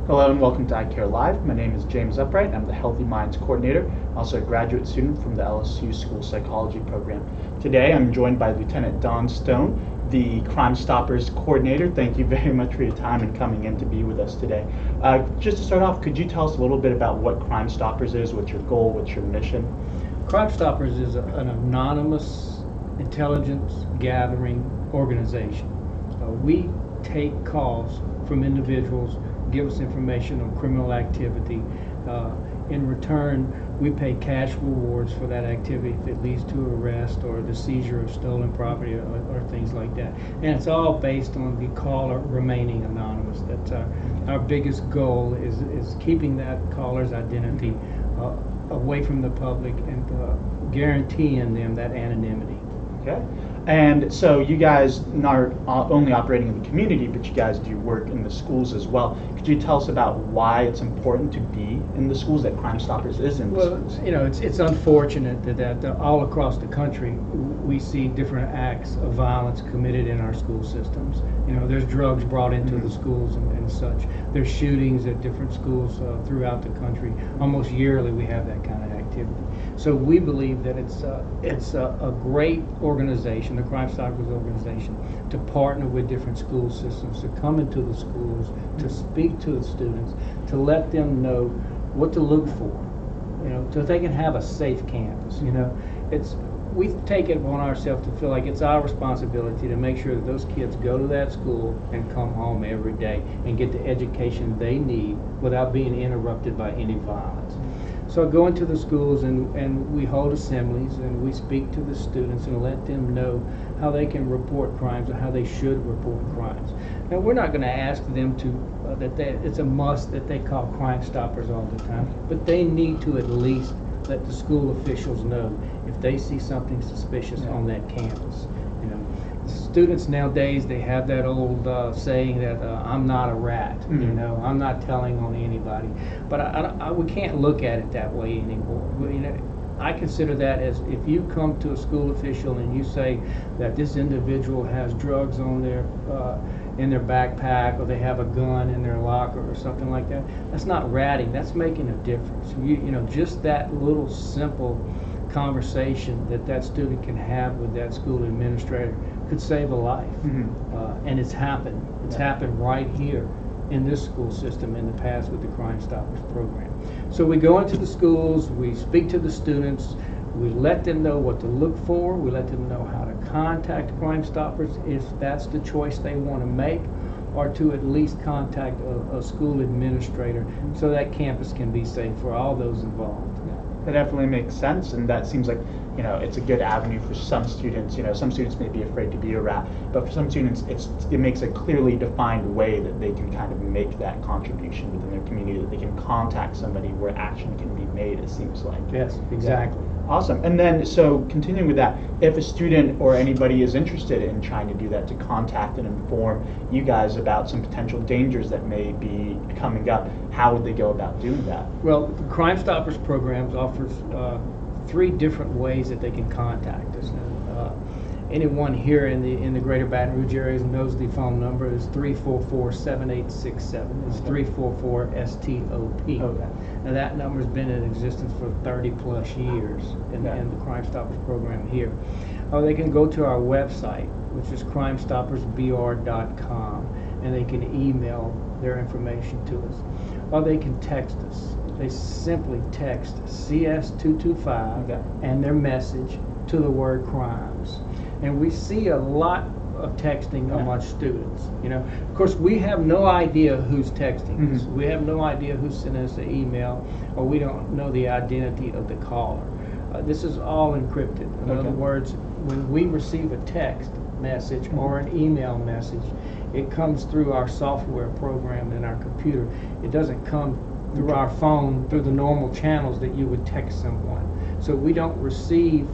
Hello and welcome to iCare Live. My name is James Upright. I'm the Healthy Minds Coordinator, also a graduate student from the LSU School Psychology program. Today I'm joined by Lieutenant Don Stone, the Crime Stoppers Coordinator. Thank you very much for your time and coming in to be with us today. Just to start off, could you tell us a little bit about what Crime Stoppers is, what's your goal, what's your mission? Crime Stoppers is an anonymous intelligence gathering organization. We take calls from individuals, give us information on criminal activity. In return, we pay cash rewards for that activity if it leads to arrest or the seizure of stolen property or things like that. And it's all based on the caller remaining anonymous. That's our biggest goal is keeping that caller's identity away from the public and guaranteeing them that anonymity. Okay. And so you guys not only operating in the community, but you guys do work in the schools as well. Could you tell us about why it's important to be in the schools, that Crime Stoppers is in the schools? Well, you know, it's unfortunate that all across the country we see different acts of violence committed in our school systems. You know, there's drugs brought into the schools and such. There's shootings at different schools throughout the country. Almost yearly we have that kind of activity. So we believe that it's a great organization, the Crime Stoppers organization, to partner with different school systems, to come into the schools, to speak to the students, to let them know what to look for, you know, so they can have a safe campus. You know, we take it upon ourselves to feel like it's our responsibility to make sure that those kids go to that school and come home every day and get the education they need without being interrupted by any violence. So I go into the schools and we hold assemblies and we speak to the students and let them know how they can report crimes and how they should report crimes. Now we're not going to ask them to it's a must that they call Crime Stoppers all the time, but they need to at least let the school officials know if they see something suspicious on that campus. You know, students nowadays, they have that old saying that I'm not a rat. You know, I'm not telling on anybody. But we can't look at it that way anymore. You know, I consider that as if you come to a school official and you say that this individual has drugs on their in their backpack, or they have a gun in their locker or something like that, that's not ratting, that's making a difference. You know, just that little simple conversation that student can have with that school administrator could save a life. And it's happened. It's happened right here in this school system in the past with the Crime Stoppers program. So we go into the schools, we speak to the students, we let them know what to look for, we let them know how to contact Crime Stoppers if that's the choice they want to make, or to at least contact a school administrator so that campus can be safe for all those involved. That definitely makes sense, and that seems like, you know, it's a good avenue for some students. You know, some students may be afraid to be a rat, but for some students it makes a clearly defined way that they can kind of make that contribution within their community, that they can contact somebody where action can be made, it seems like. Yes, exactly. Awesome. And then, so continuing with that, if a student or anybody is interested in trying to do that, to contact and inform you guys about some potential dangers that may be coming up, how would they go about doing that? Well, the Crime Stoppers programs offers 3 different ways that they can contact us. Anyone here in the greater Baton Rouge area knows the phone number is 344-7867. It's 344-STOP. Okay. Now that number's been in existence for 30 plus years in the Crime Stoppers program here. They can go to our website, which is crimestoppersbr.com, and they can email their information to us. Or they can text us. They simply text CS225 and their message to the word crimes. And we see a lot of texting among students. You know, of course, we have no idea who's texting us. We have no idea who's sending us an email, or we don't know the identity of the caller. This is all encrypted. In other words, when we receive a text message or an email message, it comes through our software program in our computer. It doesn't come through our phone through the normal channels that you would text someone. So we don't receive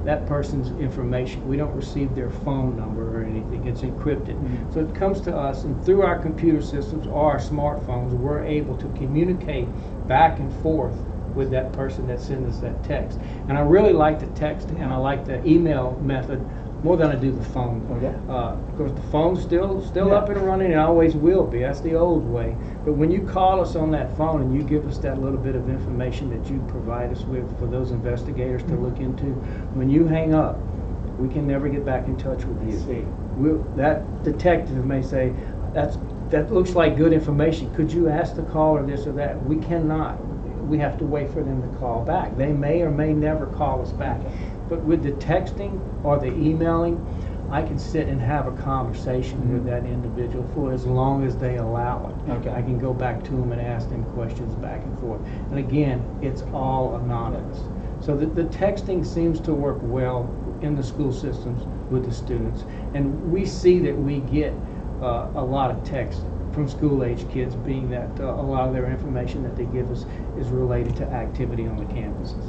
that person's information. We don't receive their phone number or anything. It's encrypted. So it comes to us, and through our computer systems or our smartphones, we're able to communicate back and forth with that person that sends us that text. And I really like the text and I like the email method more than I do the phone. Okay. Of course, the phone's still Yeah. up and running, and always will be. That's the old way. But when you call us on that phone and you give us that little bit of information that you provide us with for those investigators to look into, when you hang up, we can never get back in touch with you. see. That detective may say, that looks like good information. Could you ask the caller this or that? We cannot. We have to wait for them to call back. They may or may never call us back. But with the texting or the emailing, I can sit and have a conversation with that individual for as long as they allow it. Okay. I can go back to them and ask them questions back and forth. And again, it's all anonymous. So the texting seems to work well in the school systems with the students. And we see that we get a lot of text from school-age kids, being that a lot of their information that they give us is related to activity on the campuses.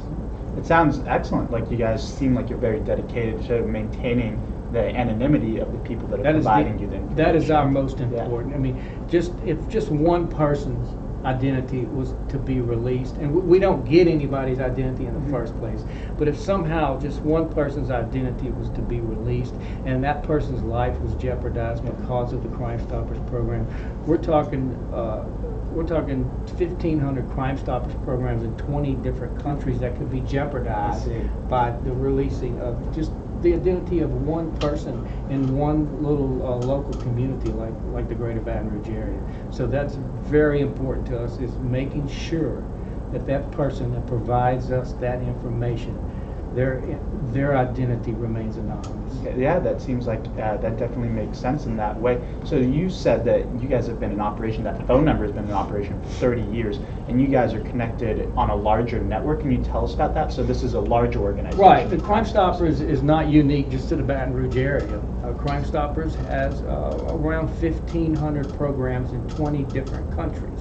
It sounds excellent. Like you guys seem like you're very dedicated to maintaining the anonymity of the people that are providing you the information. That is our most Yeah. important. I mean, if just one person's identity was to be released, and we don't get anybody's identity in the first place, but if somehow just one person's identity was to be released and that person's life was jeopardized because of the Crime Stoppers program, we're talking 1,500 Crime Stoppers programs in 20 different countries that could be jeopardized by the releasing of just the identity of one person in one little local community like the Greater Baton Rouge area. So that's very important to us, is making sure that that person that provides us that information, their identity remains anonymous. Yeah, that seems like that definitely makes sense in that way. So you said that you guys have been in operation, that phone number has been in operation for 30 years, and you guys are connected on a larger network. Can you tell us about that? So this is a larger organization. Right. The Crime Stoppers is not unique just to the Baton Rouge area. Crime Stoppers has around 1,500 programs in 20 different countries.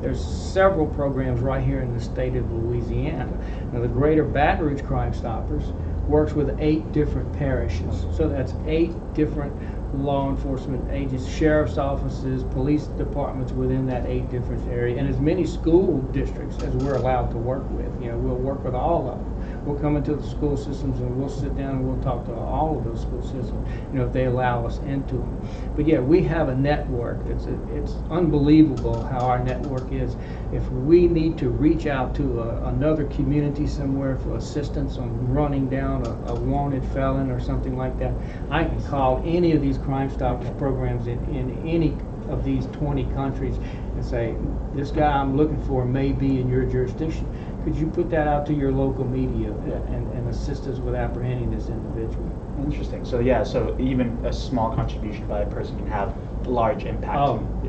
There's several programs right here in the state of Louisiana. Now, the Greater Baton Rouge Crime Stoppers works with 8 different parishes. So that's 8 different law enforcement agents, sheriff's offices, police departments within that 8 different area, and as many school districts as we're allowed to work with. We'll work with all of them. We'll come into the school systems and we'll sit down and we'll talk to all of those school systems, if they allow us into them. But yeah, we have a network. It's unbelievable how our network is. If we need to reach out to another community somewhere for assistance on running down a wanted felon or something like that, I can call any of these Crime Stoppers programs in any of these 20 countries and say, this guy I'm looking for may be in your jurisdiction. Could you put that out to your local media and assist us with apprehending this individual? Interesting. So yeah, so even a small contribution by a person can have a large impact.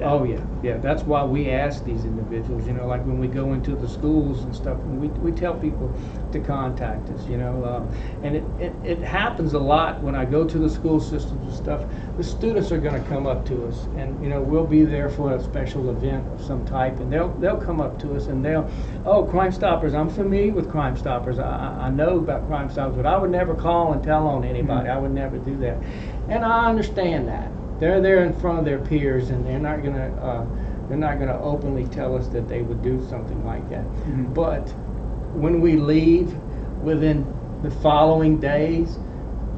Oh yeah. That's why we ask these individuals, like when we go into the schools and stuff, and we tell people to contact us, and it happens a lot when I go to the school systems and stuff. The students are going to come up to us, and we'll be there for a special event of some type, and they'll come up to us and Crime Stoppers, I'm familiar with Crime Stoppers. I know about Crime Stoppers, but I would never call and tell on anybody. I would never do that, and I understand that. They're there in front of their peers, and they're not gonna openly tell us that they would do something like that. But when we leave, within the following days,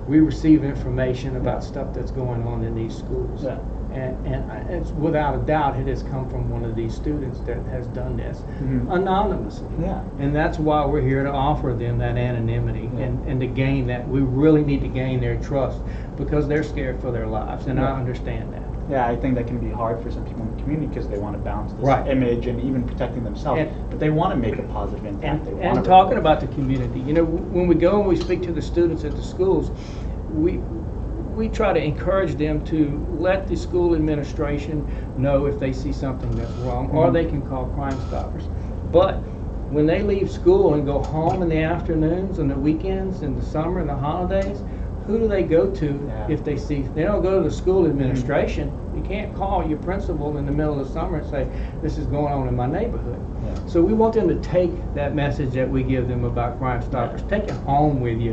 we receive information about stuff that's going on in these schools. Yeah. And it's without a doubt it has come from one of these students that has done this anonymously. Yeah. And that's why we're here to offer them that anonymity and to gain that. We really need to gain their trust because they're scared for their lives, and I understand that. Yeah, I think that can be hard for some people in the community because they want to balance this image and even protecting themselves, but they want to make a positive impact. And talking about the community, when we go and we speak to the students at the schools, we try to encourage them to let the school administration know if they see something that's wrong, or they can call Crime Stoppers. But when they leave school and go home in the afternoons and the weekends and the summer and the holidays, who do they go to if they see? They don't go to the school administration. You can't call your principal in the middle of the summer and say, this is going on in my neighborhood. So we want them to take that message that we give them about Crime Stoppers, take it home with you,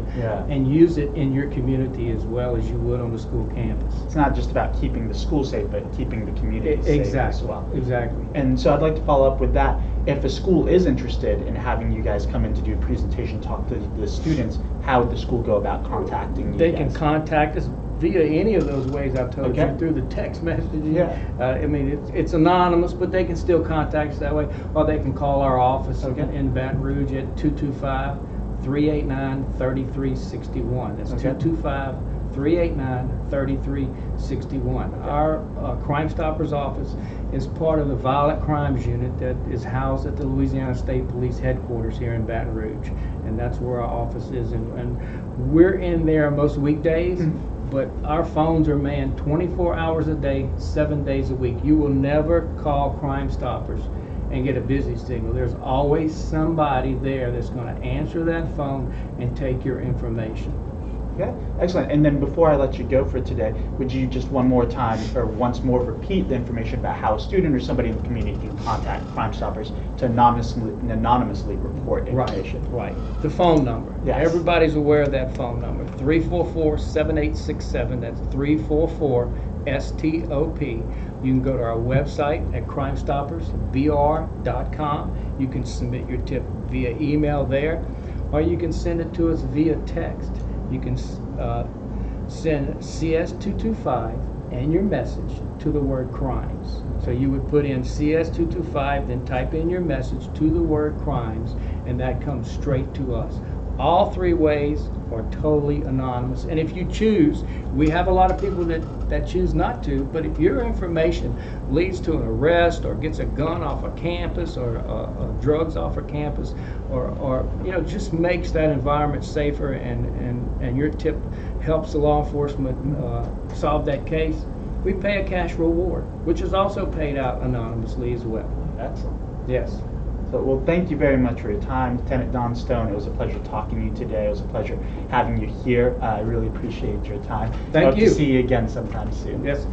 and use it in your community as well as you would on the school campus. It's not just about keeping the school safe, but keeping the community safe as well. Exactly. And so I'd like to follow up with that. If a school is interested in having you guys come in to do a presentation, talk to the students, how would the school go about contacting you They guys? can contact us via any of those ways I've told Okay. you, through the text messaging. Yeah. I mean, it's anonymous, but they can still contact us that way, or they can call our office Okay. in Baton Rouge at 225-389-3361. That's Okay. 225-389-3361. Our Crime Stoppers office is part of the Violent Crimes Unit that is housed at the Louisiana State Police headquarters here in Baton Rouge, and that's where our office is. And we're in there most weekdays. But our phones are manned 24 hours a day, 7 days a week. You will never call Crime Stoppers and get a busy signal. There's always somebody there that's going to answer that phone and take your information. Okay, excellent. And then before I let you go for today, would you just one more time or once more repeat the information about how a student or somebody in the community can contact Crime Stoppers to anonymously report information? Right. The phone number. Yes. Everybody's aware of that phone number. 344-7867. That's 344-STOP. You can go to our website at crimestoppersbr.com. You can submit your tip via email there, or you can send it to us via text. You can send CS225 and your message to the word crimes. So you would put in CS225, then type in your message to the word crimes, and that comes straight to us. All three ways are totally anonymous. And if you choose, we have a lot of people that choose not to, but if your information leads to an arrest or gets a gun off a campus or drugs off a campus or just makes that environment safer and your tip helps the law enforcement solve that case, we pay a cash reward, which is also paid out anonymously as well. Excellent. Yes. So, well, thank you very much for your time, Lieutenant Don Stone. It was a pleasure talking to you today. It was a pleasure having you here. I really appreciate your time. Thank Hope you. to see you again sometime soon. Yes.